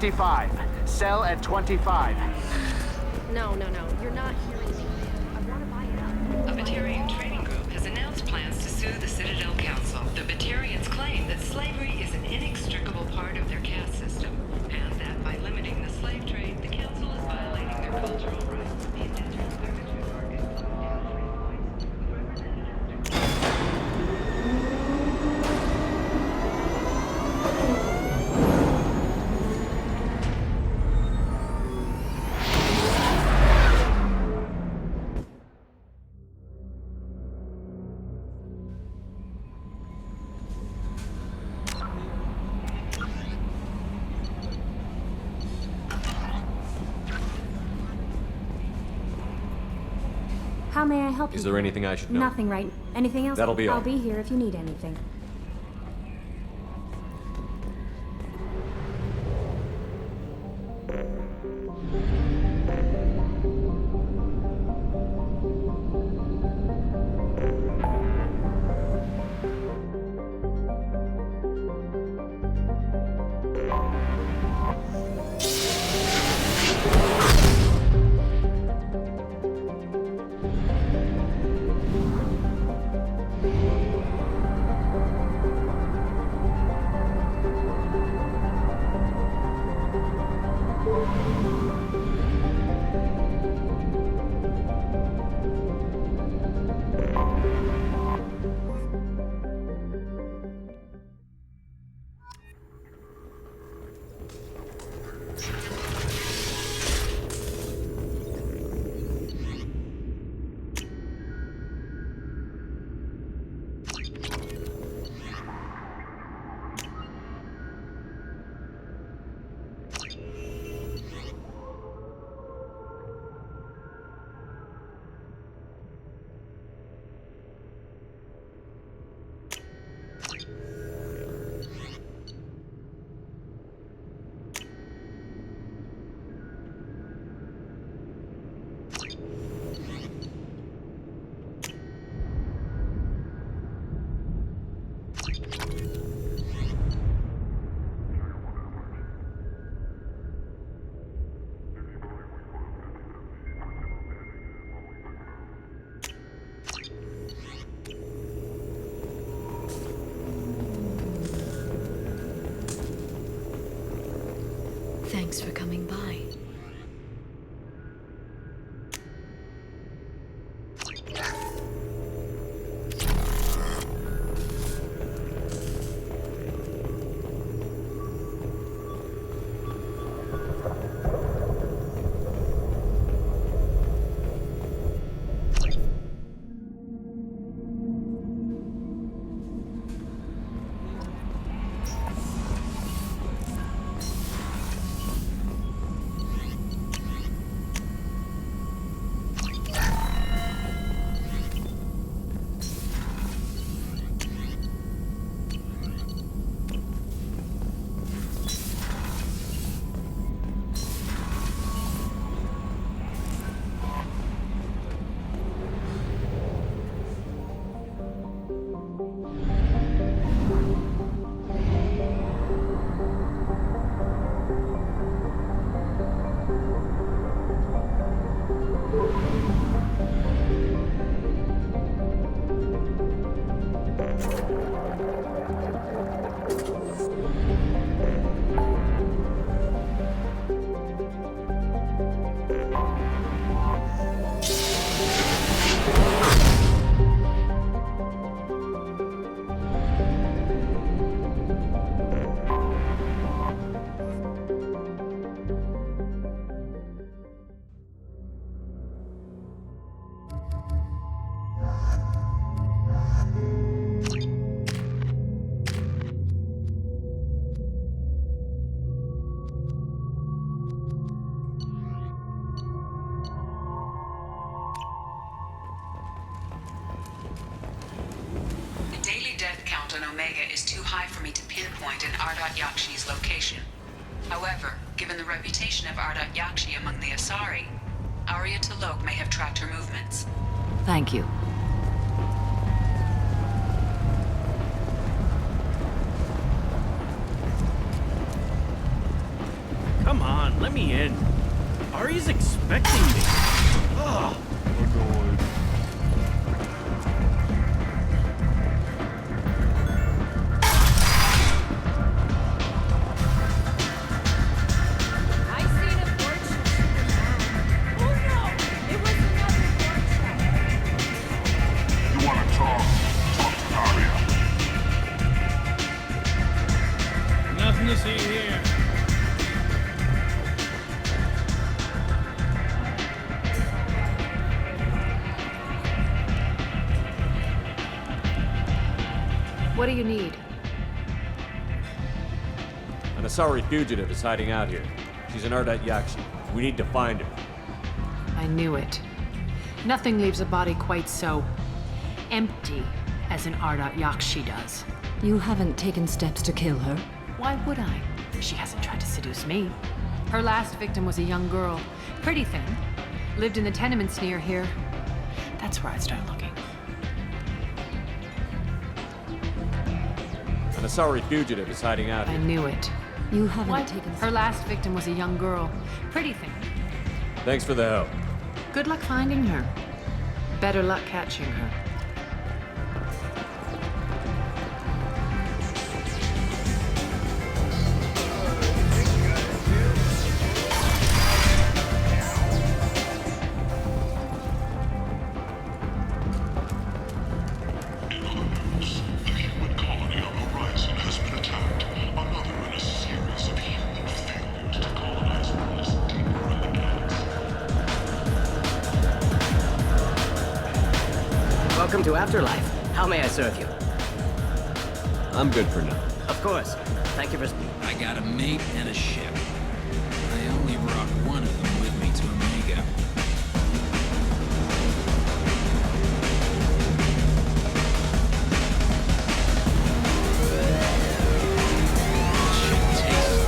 25. Sell at 25. No, you're not hearing me. I want to buy it out. A Batarian trading group has announced plans to sue the Citadel Council. The Batarians claim that slavery is an inextricable part of their caste system, and that by limiting the slave trade, the Council is violating their cultural rights. The indentured servitude market slowed down trade points, with representatives How may I help you? Is there anything I should know? Nothing, right? Anything else? That'll be all. I'll be here if you need anything. Thanks for coming by. is too high for me to pinpoint an Ardat Yakshi's location. However, given the reputation of Ardat Yakshi among the Asari, Arya T'Loak may have tracked her movements. Thank you. Let me in. Ari's expecting me. Ugh. Annoyed. I seen a fortune shooter now. Oh no! It was another fortune. You wanna talk? Talk to Aria. Nothing to see here. What do you need? An Asari fugitive is hiding out here. She's an Ardat Yakshi. We need to find her. I knew it. Nothing leaves a body quite so empty as an Ardat Yakshi does. You haven't taken steps to kill her? Why would I? She hasn't tried to seduce me. Her last victim was a young girl. Pretty thing. Lived in the tenements near here. That's where I'd start looking. An Asari fugitive is hiding out I here. knew it. You haven't What? taken Her last victim was a young girl. Pretty thing. Thanks for the help. Good luck finding her. Better luck catching her. The human colony on the horizon has been attacked. Another in a series of human failures to colonize Earth's deeper in the galaxy. Welcome to Afterlife. How may I serve you? I'm good for now. Of course. Thank you for... I got a mate and a ship. I only brought one of them with me to Omega. Shit tastes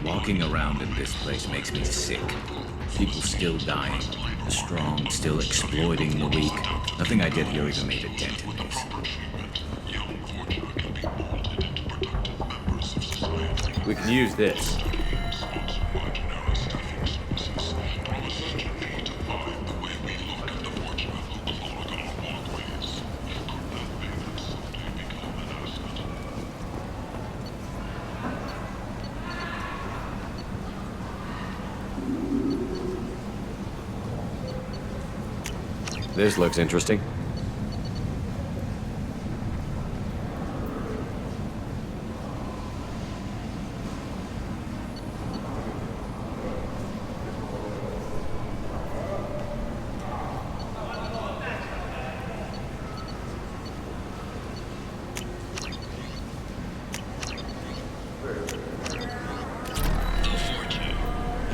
Walking around in this place makes me sick. People still dying. The strong still exploiting the weak. Nothing I did here even made a dent in this. We can use this. This looks interesting.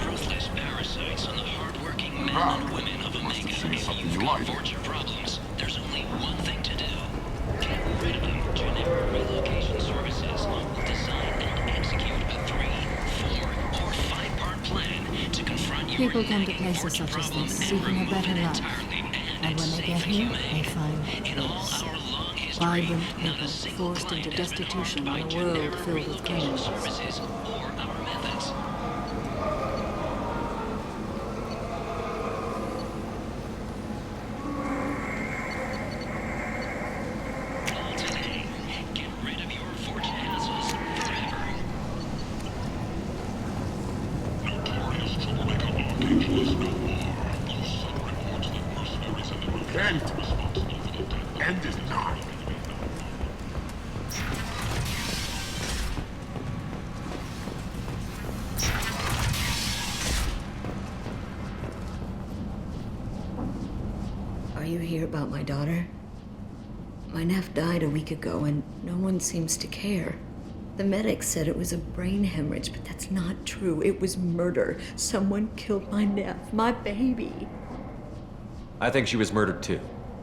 ruthless parasites on the hardworking men and women of Omega. If you've got Fortune problems, there's only one thing to do. Get rid of them. Generic relocation services will design and execute a 3, 4, or 5-part plan to confront your People come to nagging places Fortune such as problem this and seeking a remove better it life. entirely. And when they get here, they find In all this. our long history, Vibrant not a people single forced client into has been destitution harmed in by a world generic filled with relocation criminals. services or our methods. Call today. Get rid of your Fortune hassles forever. Notorious troublemaker Archangel is no more. Those subtle reports that mercenaries and the End. responsible for the death. End is nigh. you hear about my daughter? My nephew died a week ago and no one seems to care. The medics said it was a brain hemorrhage, but that's not true. It was murder. Someone killed my nephew, my baby. I think she was murdered too,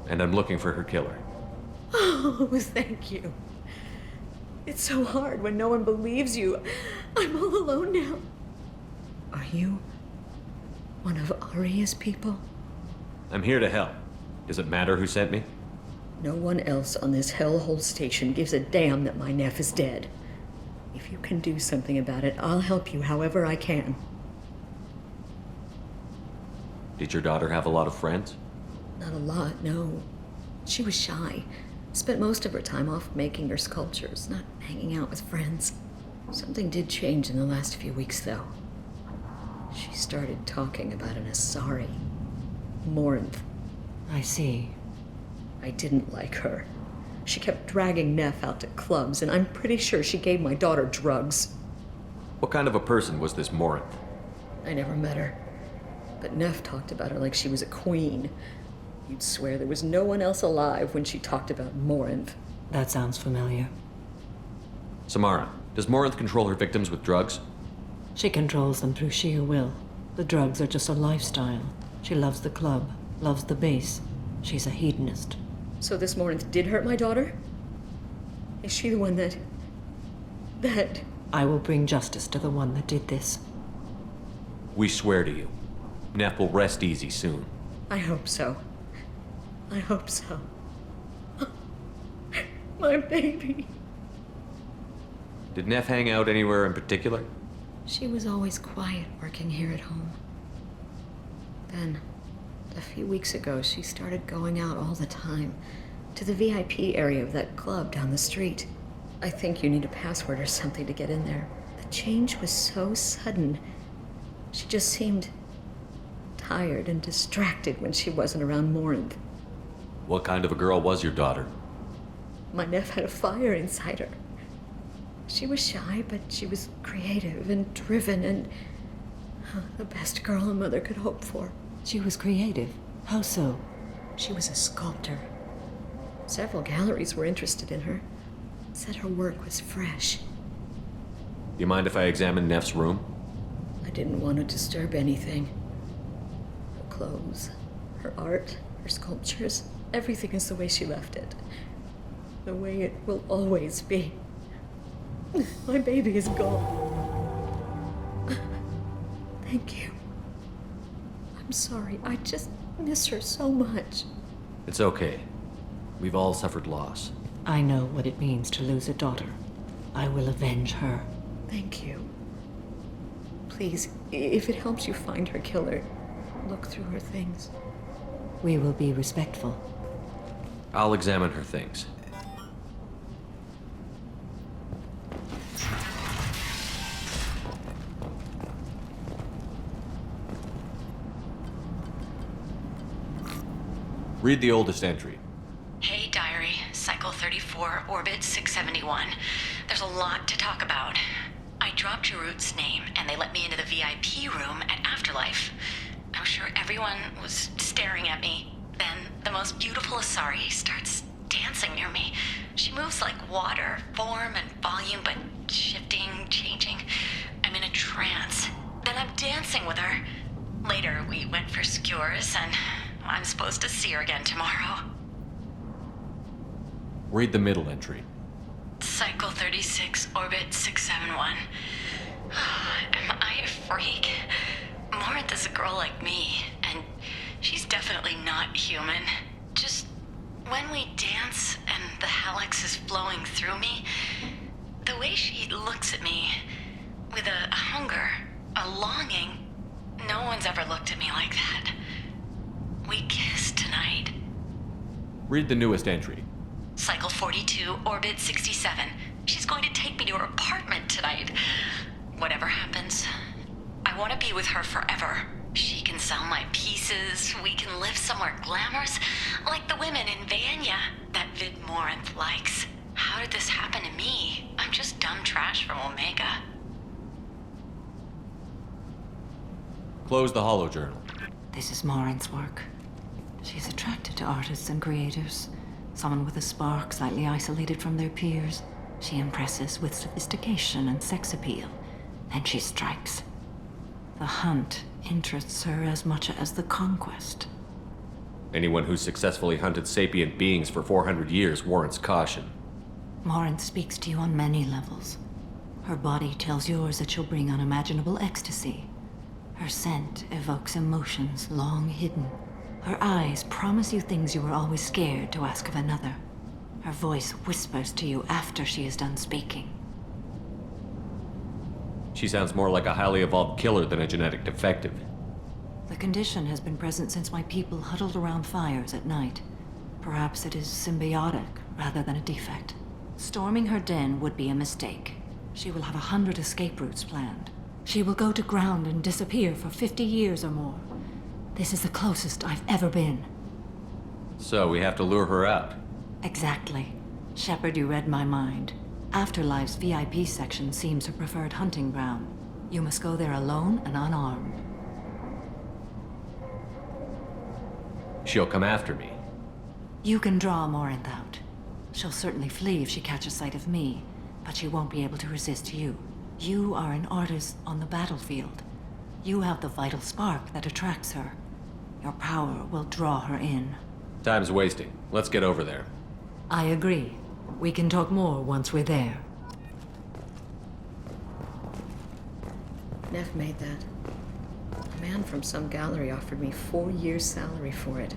and I'm looking for her killer. Oh, thank you. It's so hard when no one believes you. I'm all alone now. Are you one of Aria's people? I'm here to help. Does it matter who sent me? No one else on this hellhole station gives a damn that my nephew is dead. If you can do something about it, I'll help you however I can. Did your daughter have a lot of friends? Not a lot, no. She was shy. Spent most of her time off making her sculptures, not hanging out with friends. Something did change in the last few weeks, though. She started talking about an Asari. Morint. I see. I didn't like her. She kept dragging Neff out to clubs, and I'm pretty sure she gave my daughter drugs. What kind of a person was this Morинt? I never met her. But Neff talked about her like she was a queen. You'd swear there was no one else alive when she talked about Morint. That sounds familiar. Samara, does Morinth control her victims with drugs? She controls them through sheer will. The drugs are just a lifestyle. She loves the club, loves the base. She's a hedonist. So this Morinth did hurt my daughter? Is she the one that... I will bring justice to the one that did this. We swear to you. Neff will rest easy soon. I hope so. I hope so. My baby. Did Neff hang out anywhere in particular? She was always quiet working here at home. Then, a few weeks ago, she started going out all the time to the VIP area of that club down the street. I think you need a password or something to get in there. The change was so sudden. She just seemed tired and distracted when she wasn't around Morинth. What kind of a girl was your daughter? My nephew had a fire inside her. She was shy, but she was creative and driven and the best girl a mother could hope for. She was creative? How so? She was a sculptor. Several galleries were interested in her. Said her work was fresh. Do you mind if I examine Neff's room? I didn't want to disturb anything. Her clothes, her art, her sculptures, everything is the way she left it. The way it will always be. My baby is gone. Thank you. I'm sorry. I just miss her so much. It's okay. We've all suffered loss. I know what it means to lose a daughter. I will avenge her. Thank you. Please, if it helps you find her killer, look through her things. We will be respectful. I'll examine her things. Read the oldest entry. Hey, diary. Cycle 34, orbit 671. There's a lot to talk about. I dropped Jarut's name, and they let me into the VIP room at Afterlife. I'm sure everyone was staring at me. Then the most beautiful Asari starts dancing near me. She moves like water, form and volume, but shifting, changing. I'm in a trance. Then I'm dancing with her. Later, we went for skewers, and I'm supposed to see her again tomorrow. Read the middle entry. Cycle 36, orbit 671. Am I a freak? Morинth is a girl like me, and she's definitely not human. Just when we dance and the hallux is flowing through me, the way she looks at me with a hunger, a longing, no one's ever looked at me like that. We kissed tonight. Read the newest entry. Cycle 42, orbit 67. She's going to take me to her apartment tonight. Whatever happens, I want to be with her forever. She can sell my pieces. We can live somewhere glamorous, like the women in Vanya that Vid Morинth likes. How did this happen to me? I'm just dumb trash from Omega. Close the holo journal. This is Morin's work. She's attracted to artists and creators. Someone with a spark, slightly isolated from their peers. She impresses with sophistication and sex appeal. Then she strikes. The hunt interests her as much as the conquest. Anyone who's successfully hunted sapient beings for 400 years warrants caution. Morrinth speaks to you on many levels. Her body tells yours that she'll bring unimaginable ecstasy. Her scent evokes emotions long hidden. Her eyes promise you things you were always scared to ask of another. Her voice whispers to you after she is done speaking. She sounds more like a highly evolved killer than a genetic defective. The condition has been present since my people huddled around fires at night. Perhaps it is symbiotic rather than a defect. Storming her den would be a mistake. She will have 100 escape routes planned. She will go to ground and disappear for 50 years or more. This is the closest I've ever been. So we have to lure her out. Exactly. Shepard, you read my mind. Afterlife's VIP section seems her preferred hunting ground. You must go there alone and unarmed. She'll come after me. You can draw Morrinth out. She'll certainly flee if she catches sight of me, but she won't be able to resist you. You are an artist on the battlefield. You have the vital spark that attracts her. Your power will draw her in. Time's wasting. Let's get over there. I agree. We can talk more once we're there. Neff made that. A man from some gallery offered me 4 years' salary for it,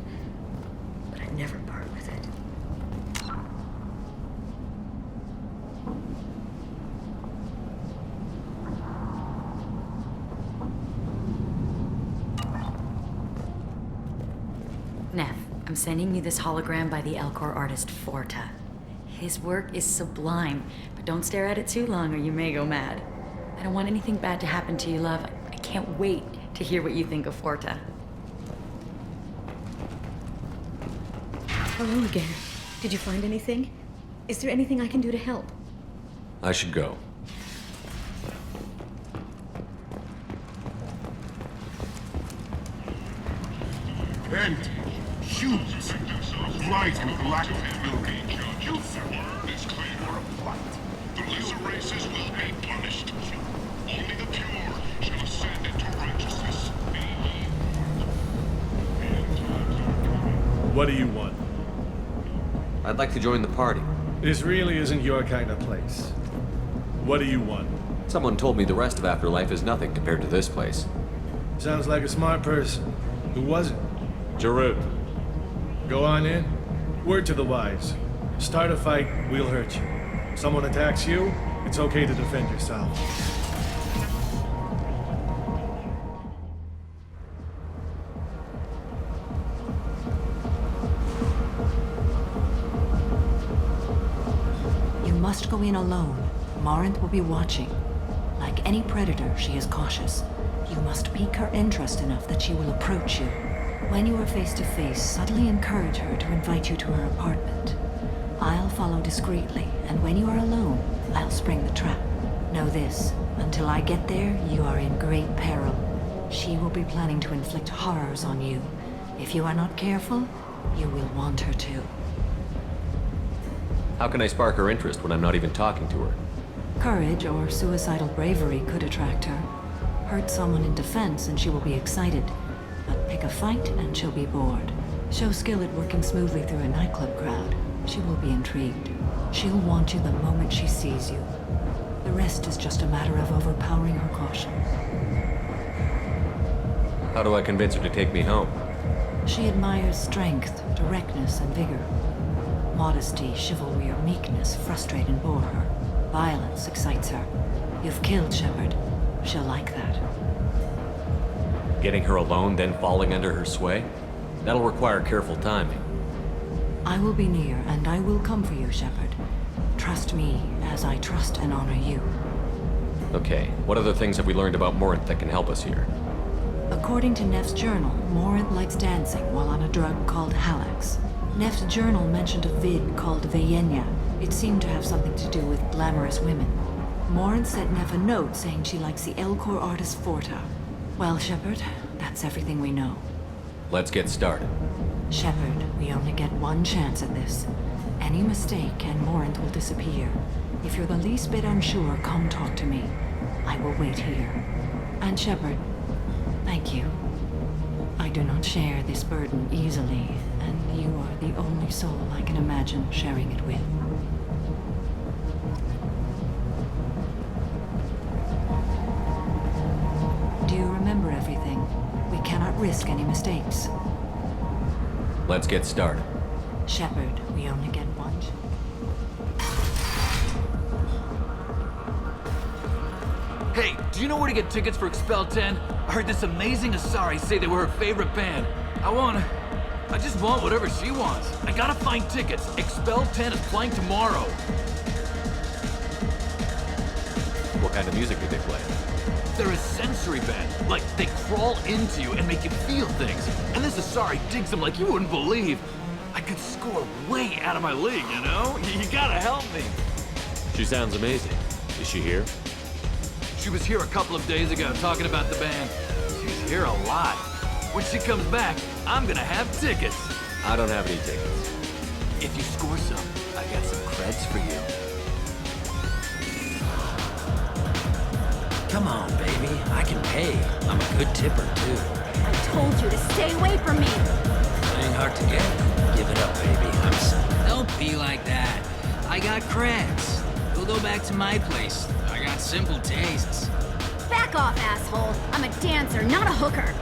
but I'd never part with it. Neff, I'm sending you this hologram by the Elcor artist Forta. His work is sublime, but don't stare at it too long or you may go mad. I don't want anything bad to happen to you, love. I can't wait to hear what you think of Forta. Hello again. Did you find anything? Is there anything I can do to help? I should go. And humans, bright and black building. You word is clear. A plot. The lesser races will be punished. Only the pure shall ascend into righteousness. What do you want? I'd like to join the party. This really isn't your kind of place. What do you want? Someone told me the rest of Afterlife is nothing compared to this place. Sounds like a smart person. Who was it? Jarut. Go on in. Word to the wise. Start a fight, we'll hurt you. If someone attacks you, it's okay to defend yourself. You must go in alone. Morrinth will be watching. Like any predator, she is cautious. You must pique her interest enough that she will approach you. When you are face to face, subtly encourage her to invite you to her apartment. I'll follow discreetly, and when you are alone, I'll spring the trap. Know this, until I get there, you are in great peril. She will be planning to inflict horrors on you. If you are not careful, you will want her to. How can I spark her interest when I'm not even talking to her? Courage or suicidal bravery could attract her. Hurt someone in defense and she will be excited. But pick a fight and she'll be bored. Show skill at working smoothly through a nightclub crowd. She will be intrigued. She'll want you the moment she sees you. The rest is just a matter of overpowering her caution. How do I convince her to take me home? She admires strength, directness, and vigor. Modesty, chivalry, or meekness frustrate and bore her. Violence excites her. You've killed Shepard. She'll like that. Getting her alone, then falling under her sway? That'll require careful timing. I will be near, and I will come for you, Shepard. Trust me, as I trust and honor you. Okay, what other things have we learned about Morrinth that can help us here? According to Neff's journal, Morrinth likes dancing while on a drug called Halax. Neff's journal mentioned a vid called Vayenya. It seemed to have something to do with glamorous women. Morrinth sent Neff a note saying she likes the Elcor artist Forta. Well, Shepard, that's everything we know. Let's get started. Shepard, we only get one chance at this. Any mistake and Morint will disappear. If you're the least bit unsure, come talk to me. I will wait here. And Shepard, thank you. I do not share this burden easily, and you are the only soul I can imagine sharing it with. Do you remember everything? We cannot risk any mistakes. Let's get started. Shepard, we only get one. Hey, do you know where to get tickets for Expel 10? I heard this amazing Asari say they were her favorite band. I just want whatever she wants. I gotta find tickets. Expel 10 is playing tomorrow. What kind of music do they play? They're a sensory band. Like, they crawl into you and make you feel things. And this Asari digs them like you wouldn't believe. I could score way out of my league, you know? You gotta help me. She sounds amazing. Is she here? She was here a couple of days ago talking about the band. She's here a lot. When she comes back, I'm gonna have tickets. I don't have any tickets. If you score some, I got some creds for you. Come on, baby. I can pay. I'm a good tipper, too. I told you to stay away from me. Playing hard to get. Give it up, baby. Don't be like that. I got creds. We'll go back to my place. I got simple tastes. Back off, asshole. I'm a dancer, not a hooker.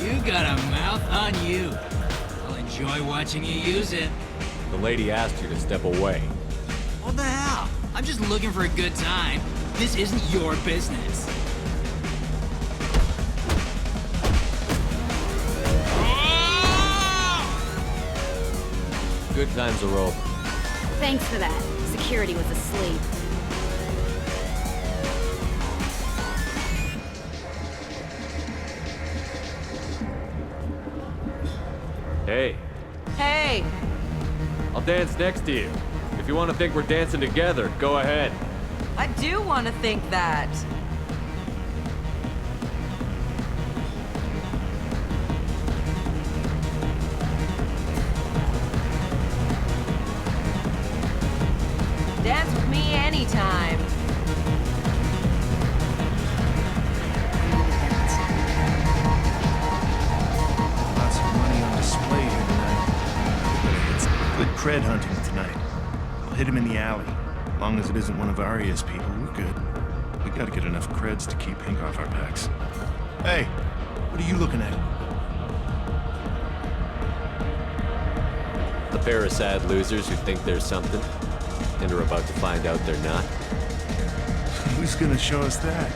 You got a mouth on you. I'll enjoy watching you use it. The lady asked you to step away. What the hell? I'm just looking for a good time. This isn't your business. Good times are over. Thanks for that. Security was asleep. Hey. Hey! I'll dance next to you. If you want to think we're dancing together, go ahead. I do want to think that. Dance with me anytime. Lots of money on display here tonight. It's good cred hunting tonight. I'll hit him in the alley. As long as it isn't one of Arya's people, we're good. We gotta get enough creds to keep Pink off our backs. Hey, what are you looking at? A pair of sad losers who think there's something, and are about to find out they're not. Who's gonna show us that?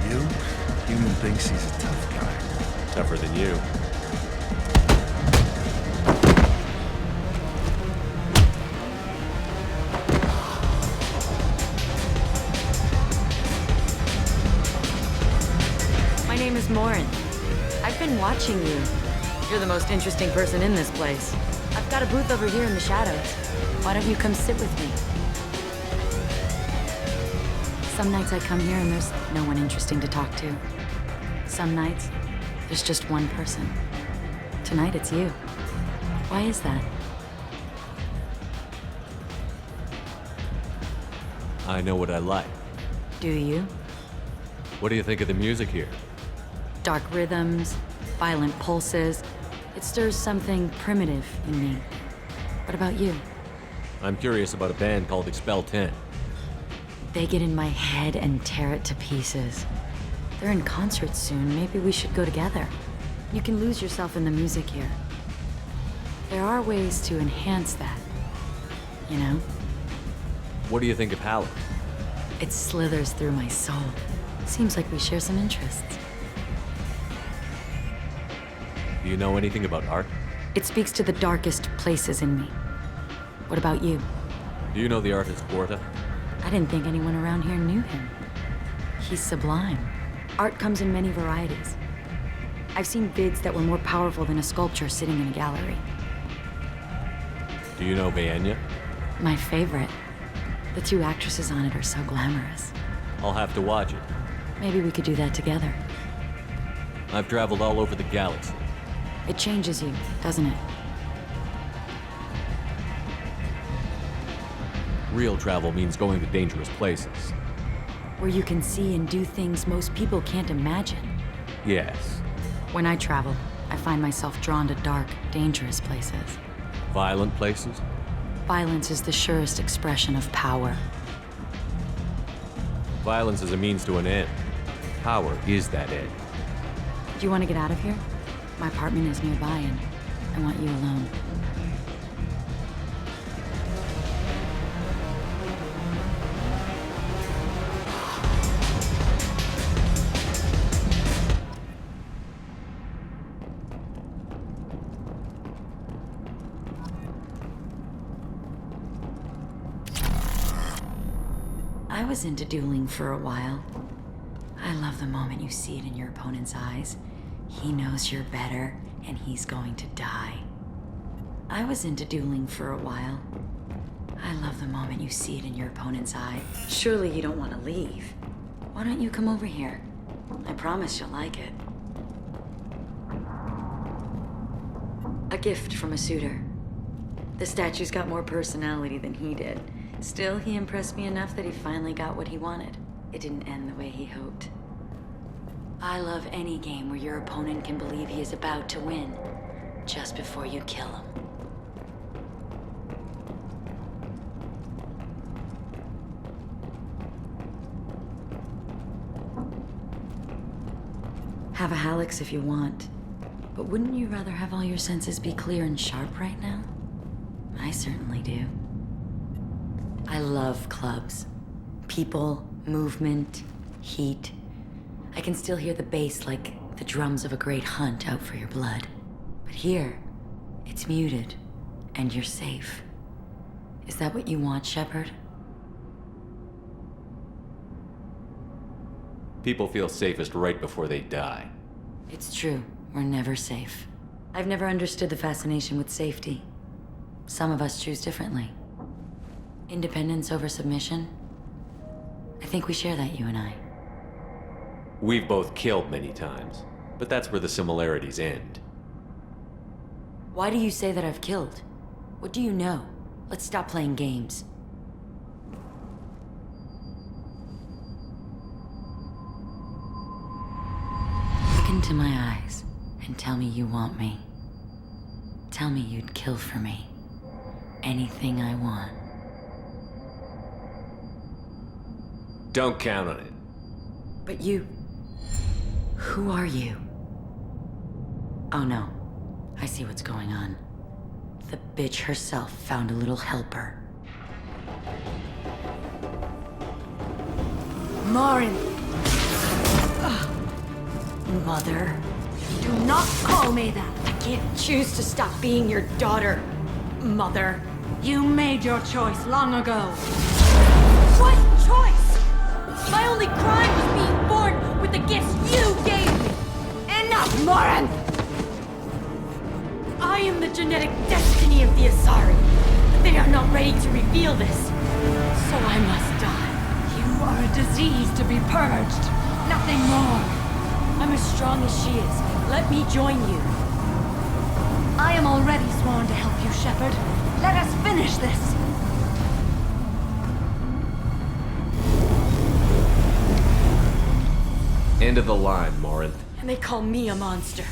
You? Human thinks he's a tough guy. Tougher than you. My name is Morint. I've been watching you. You're the most interesting person in this place. I've got a booth over here in the shadows. Why don't you come sit with me? Some nights I come here and there's no one interesting to talk to. Some nights, there's just one person. Tonight it's you. Why is that? I know what I like. Do you? What do you think of the music here? Dark rhythms, violent pulses. It stirs something primitive in me. What about you? I'm curious about a band called Expel 10. They get in my head and tear it to pieces. They're in concert soon. Maybe we should go together. You can lose yourself in the music here. There are ways to enhance that, you know? What do you think of Howard? It slithers through my soul. Seems like we share some interests. Do you know anything about art? It speaks to the darkest places in me. What about you? Do you know the artist Porta? I didn't think anyone around here knew him. He's sublime. Art comes in many varieties. I've seen vids that were more powerful than a sculpture sitting in a gallery. Do you know Vaenya? My favorite. The two actresses on it are so glamorous. I'll have to watch it. Maybe we could do that together. I've traveled all over the galaxy. It changes you, doesn't it? Real travel means going to dangerous places. Where you can see and do things most people can't imagine. Yes. When I travel, I find myself drawn to dark, dangerous places. Violent places? Violence is the surest expression of power. Violence is a means to an end. Power is that end. Do you want to get out of here? My apartment is nearby and I want you alone. I was into dueling for a while. I love the moment you see it in your opponent's eyes. He knows you're better, and he's going to die. I was into dueling for a while. I love the moment you see it in your opponent's eye. Surely you don't want to leave. Why don't you come over here? I promise you'll like it. A gift from a suitor. The statue's got more personality than he did. Still, he impressed me enough that he finally got what he wanted. It didn't end the way he hoped. I love any game where your opponent can believe he is about to win, just before you kill him. Have a Hallex if you want, but wouldn't you rather have all your senses be clear and sharp right now? I certainly do. I love clubs. People, movement, heat. I can still hear the bass like the drums of a great hunt out for your blood. But here, it's muted, and you're safe. Is that what you want, Shepard? People feel safest right before they die. It's true. We're never safe. I've never understood the fascination with safety. Some of us choose differently. Independence over submission? I think we share that, you and I. We've both killed many times, but that's where the similarities end. Why do you say that I've killed? What do you know? Let's stop playing games. Look into my eyes and tell me you want me. Tell me you'd kill for me. Anything I want. Don't count on it. But you... Who are you? Oh no. I see what's going on. The bitch herself found a little helper. Morrinth! Mother. Do not call me that! I can't choose to stop being your daughter, Mother. You made your choice long ago. What choice? My only crime was being born with the gifts you gave me! Enough, Morrinth! I am the genetic destiny of the Asari. They are not ready to reveal this, so I must die. You are a disease to be purged. Nothing more. I'm as strong as she is. Let me join you. I am already sworn to help you, Shepard. Let us finish this. End of the line, Morrinth. And they call me a monster.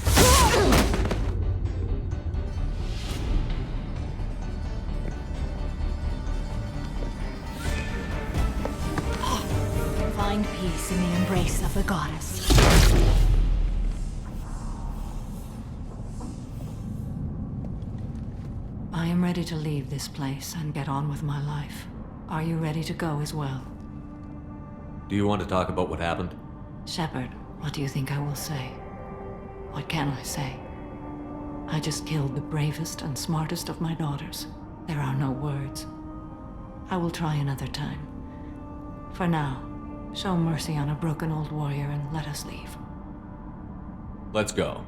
Find peace in the embrace of the goddess. I am ready to leave this place and get on with my life. Are you ready to go as well? Do you want to talk about what happened? Shepard, what do you think I will say? What can I say? I just killed the bravest and smartest of my daughters. There are no words. I will try another time. For now, show mercy on a broken old warrior and let us leave. Let's go.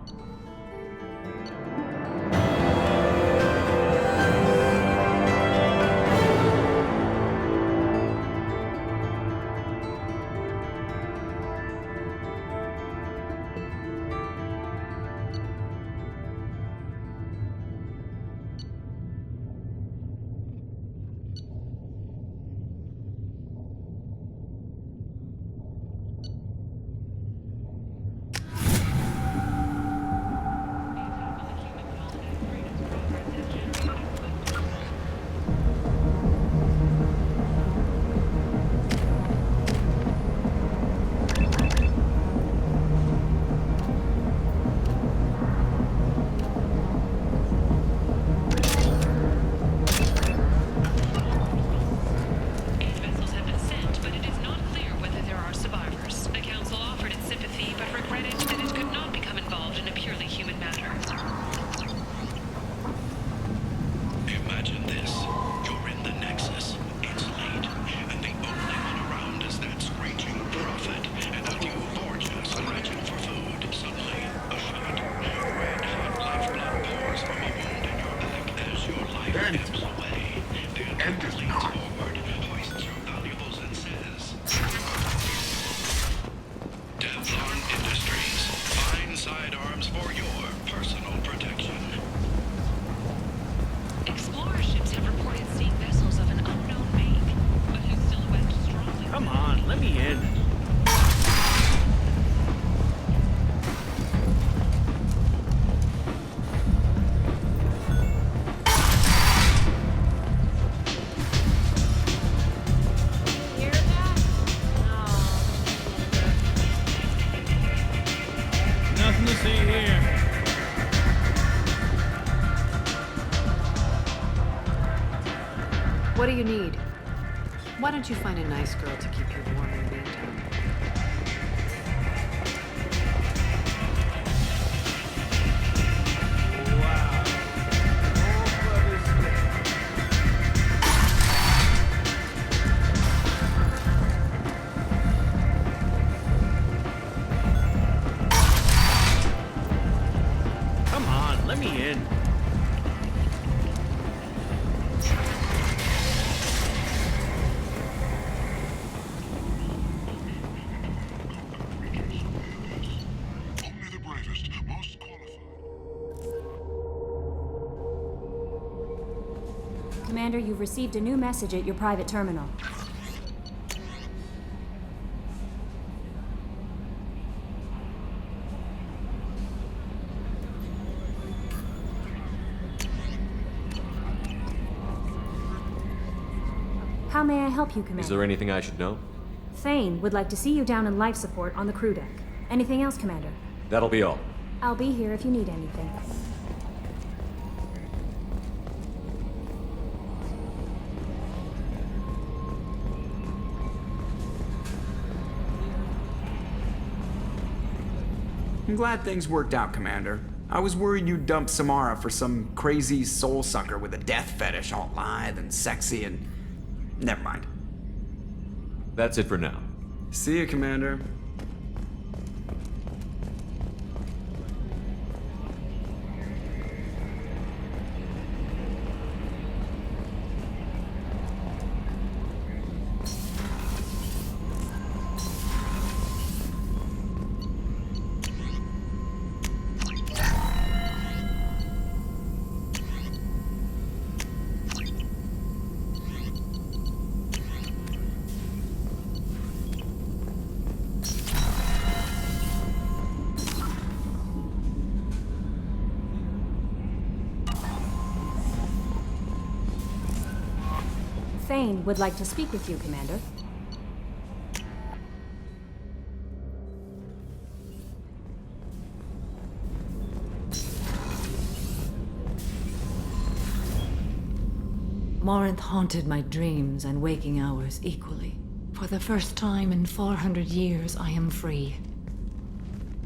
sidearms for your personal protection. Explorer ships have reported seeing vessels of an unknown make, but whose silhouettes strongly... Come on, let me in. Hear that? Nothing to see here. What do you need? Why don't you find a nice girl to keep you warm in the meantime? Come on, let me in. Only the bravest, most qualified. Commander, you've received a new message at your private terminal. How may I help you, Commander? Is there anything I should know? Thane would like to see you down in life support on the crew deck. Anything else, Commander? That'll be all. I'll be here if you need anything. I'm glad things worked out, Commander. I was worried you'd dump Samara for some crazy soul sucker with a death fetish all lithe and sexy and... Never mind. That's it for now. See you, Commander. Thane would like to speak with you, Commander. Morrinth haunted my dreams and waking hours equally. For the first time in 400 years, I am free.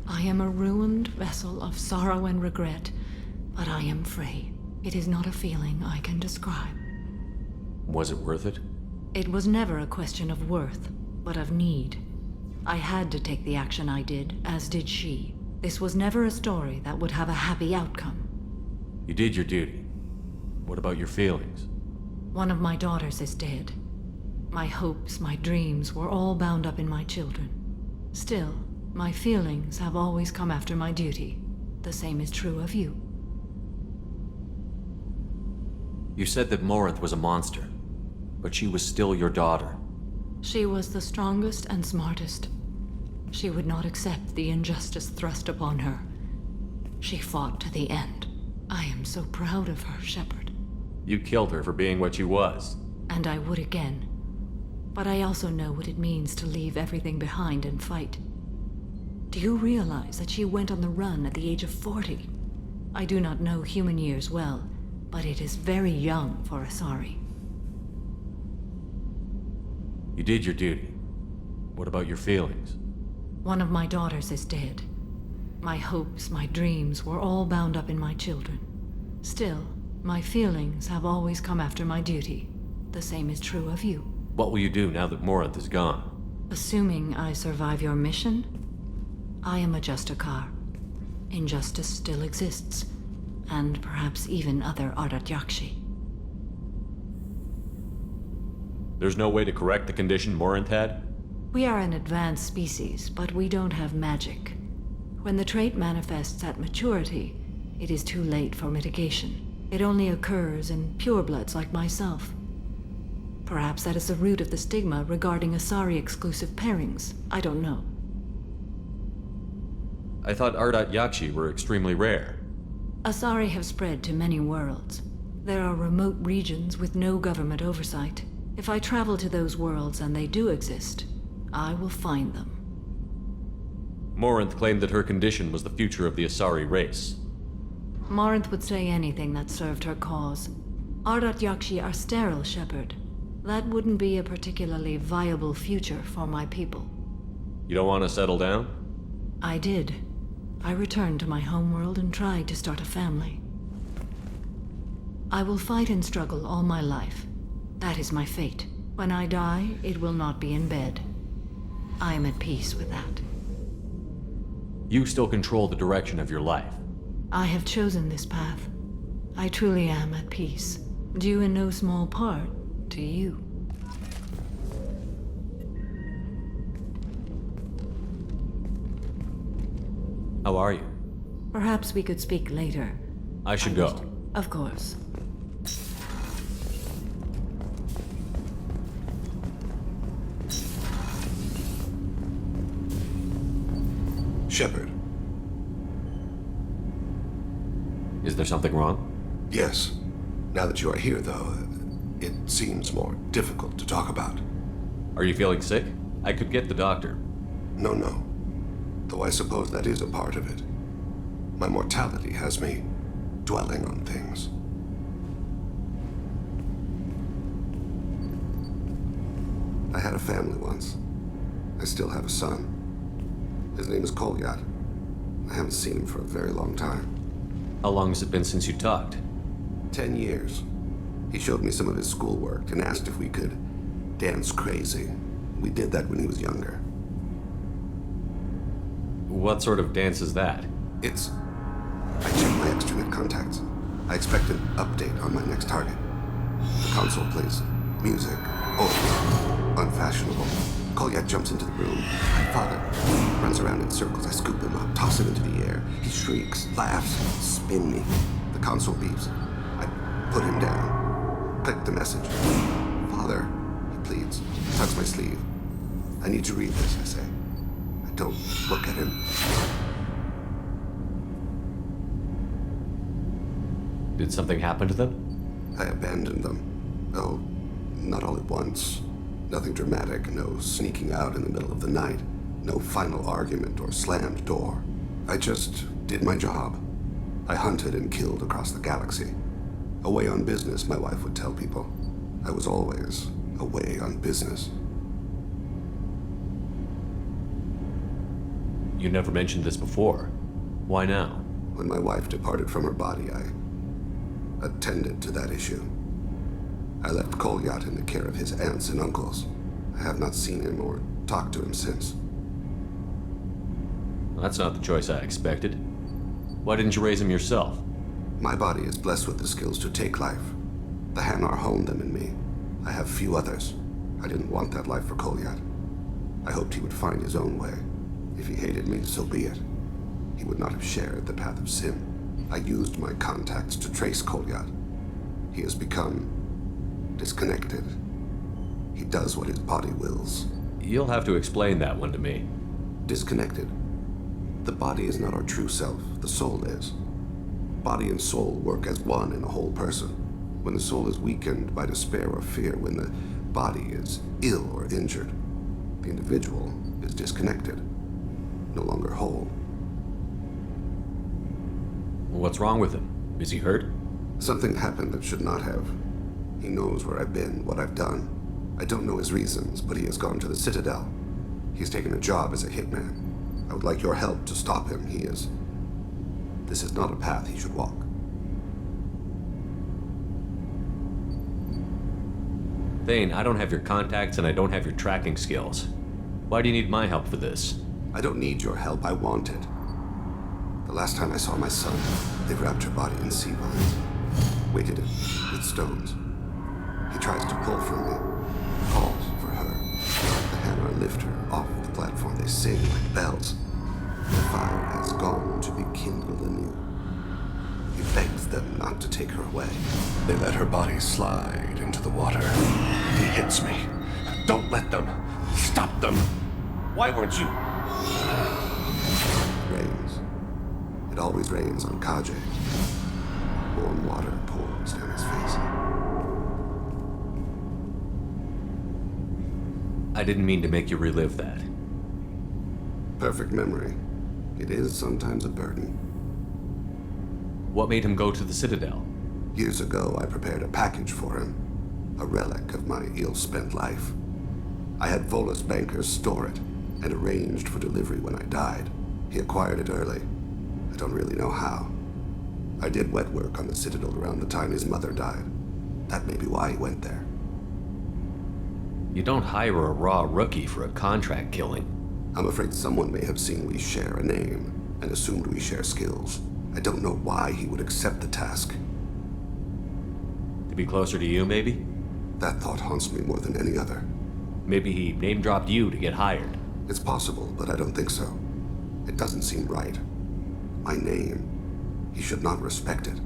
I am a ruined vessel of sorrow and regret, but I am free. It is not a feeling I can describe. Was it worth it? It was never a question of worth, but of need. I had to take the action I did, as did she. This was never a story that would have a happy outcome. You did your duty. What about your feelings? One of my daughters is dead. My hopes, my dreams were all bound up in my children. Still, my feelings have always come after my duty. The same is true of you. You said that Morrinth was a monster, but she was still your daughter. She was the strongest and smartest. She would not accept the injustice thrust upon her. She fought to the end. I am so proud of her, Shepard. You killed her for being what she was. And I would again. But I also know what it means to leave everything behind and fight. Do you realize that she went on the run at the age of 40? I do not know human years well, but it is very young for a Asari. You did your duty. What about your feelings? One of my daughters is dead. My hopes, my dreams were all bound up in my children. Still, my feelings have always come after my duty. The same is true of you. What will you do now that Morrinth is gone? Assuming I survive your mission, I am a Justikar. Injustice still exists, and perhaps even other Ardat-Yakshi. There's no way to correct the condition Morrinth had? We are an advanced species, but we don't have magic. When the trait manifests at maturity, it is too late for mitigation. It only occurs in purebloods like myself. Perhaps that is the root of the stigma regarding Asari-exclusive pairings. I don't know. I thought Ardat Yakshi were extremely rare. Asari have spread to many worlds. There are remote regions with no government oversight. If I travel to those worlds and they do exist, I will find them. Morинt claimed that her condition was the future of the Asari race. Morинt would say anything that served her cause. Ardat Yakshi are sterile, Shepard. That wouldn't be a particularly viable future for my people. You don't want to settle down? I did. I returned to my homeworld and tried to start a family. I will fight and struggle all my life. That is my fate. When I die, it will not be in bed. I am at peace with that. You still control the direction of your life. I have chosen this path. I truly am at peace, due in no small part to you. How are you? Perhaps we could speak later. I should go. Of course. Shepard. Is there something wrong? Yes. Now that you are here, though, it seems more difficult to talk about. Are you feeling sick? I could get the doctor. No. Though I suppose that is a part of it. My mortality has me dwelling on things. I had a family once. I still have a son. His name is Kolyat. I haven't seen him for a very long time. How long has it been since you talked? 10 years. He showed me some of his schoolwork and asked if we could dance crazy. We did that when he was younger. What sort of dance is that? I checked my extranet contacts. I expect an update on my next target. The console plays music. Oh, unfashionable. Kolyat jumps into the room. My father runs around in circles. I scoop him up, toss him into the air. He shrieks, laughs, spin me. The console beeps. I put him down. Click the message. Father, he pleads. Tugs my sleeve. I need to read this, I say. I don't look at him. Did something happen to them? I abandoned them. Oh, not all at once. Nothing dramatic, no sneaking out in the middle of the night, no final argument or slammed door. I just did my job. I hunted and killed across the galaxy. Away on business, my wife would tell people. I was always away on business. You never mentioned this before. Why now? When my wife departed from her body, I attended to that issue. I left Kolyat in the care of his aunts and uncles. I have not seen him or talked to him since. Well, that's not the choice I expected. Why didn't you raise him yourself? My body is blessed with the skills to take life. The Hanar honed them in me. I have few others. I didn't want that life for Kolyat. I hoped he would find his own way. If he hated me, so be it. He would not have shared the path of sin. I used my contacts to trace Kolyat. He has become disconnected. He does what his body wills. You'll have to explain that one to me. Disconnected. The body is not our true self. The soul is. Body and soul work as one in a whole person. When the soul is weakened by despair or fear, when the body is ill or injured, the individual is disconnected, no longer whole. What's wrong with him? Is he hurt? Something happened that should not have. He knows where I've been, what I've done. I don't know his reasons, but he has gone to the Citadel. He's taken a job as a hitman. I would like your help to stop him. This is not a path he should walk. Thane, I don't have your contacts and I don't have your tracking skills. Why do you need my help for this? I don't need your help. I want it. The last time I saw my son, they wrapped her body in sea vines, weighted it with stones. He tries to pull from me, calls for her. The Hanar lift her off the platform. They sing like bells. The fire has gone to be kindled anew. He begs them not to take her away. They let her body slide into the water. He hits me. Don't let them. Stop them. Why weren't you? Rains. It always rains on Kaje. Warm water pours down his face. I didn't mean to make you relive that. Perfect memory. It is sometimes a burden. What made him go to the Citadel? Years ago, I prepared a package for him. A relic of my ill-spent life. I had Volus bankers store it, and arranged for delivery when I died. He acquired it early. I don't really know how. I did wet work on the Citadel around the time his mother died. That may be why he went there. You don't hire a raw rookie for a contract killing. I'm afraid someone may have seen we share a name, and assumed we share skills. I don't know why he would accept the task. To be closer to you, maybe? That thought haunts me more than any other. Maybe he name-dropped you to get hired. It's possible, but I don't think so. It doesn't seem right. My name. He should not respect it.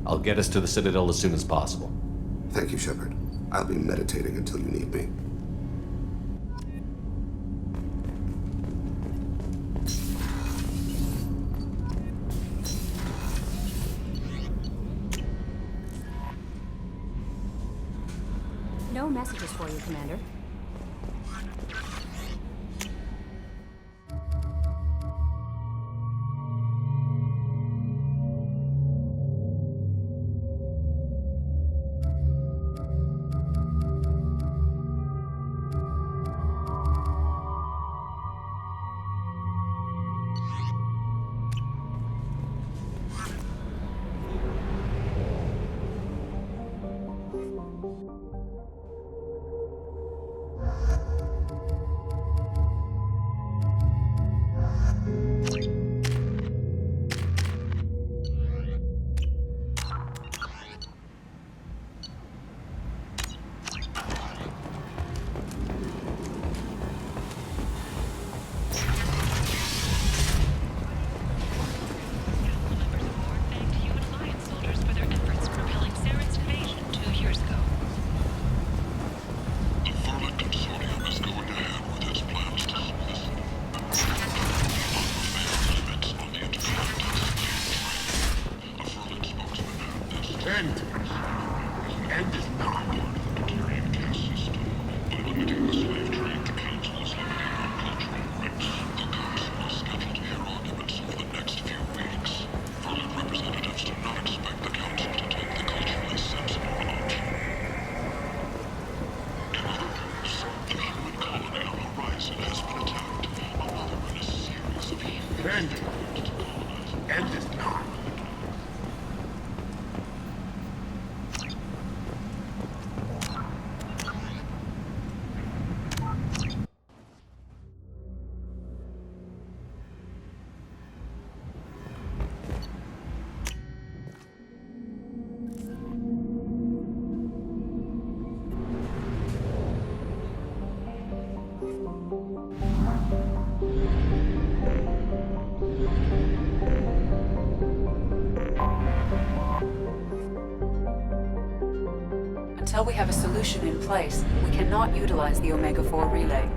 I'll get us to the Citadel as soon as possible. Thank you, Shepard. I'll be meditating until you need me. No messages for you, Commander. End is not part of the Batarian caste system. By limiting the slave trade, the Council is limiting our cultural rights. The Council has scheduled here arguments for the next few weeks. Furlan representatives do not expect the Council to take the culturally sensible option. In other words, the human colony on the horizon has been attacked. Another in a series of humans to colonize. End is not. Until we have a solution in place, we cannot utilize the Omega-4 relay.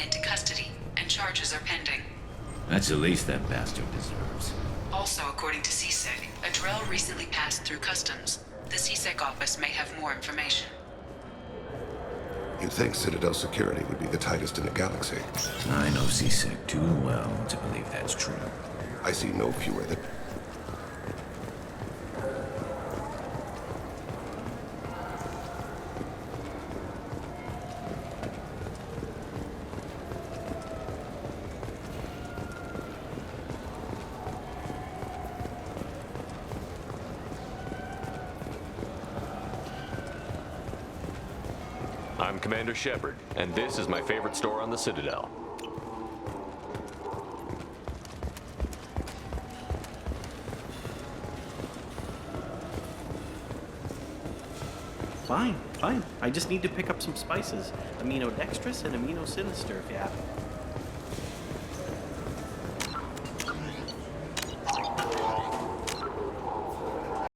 into custody, and charges are pending. That's the least that bastard deserves. Also, according to CSEC, a drill recently passed through customs. The CSEC office may have more information. You'd think Citadel security would be the tightest in the galaxy. I know CSEC too well to believe that's true. I see no fewer than... I'm Commander Shepard, and this is my favorite store on the Citadel. Fine. I just need to pick up some spices. Amino dextrous and amino sinister if you have them.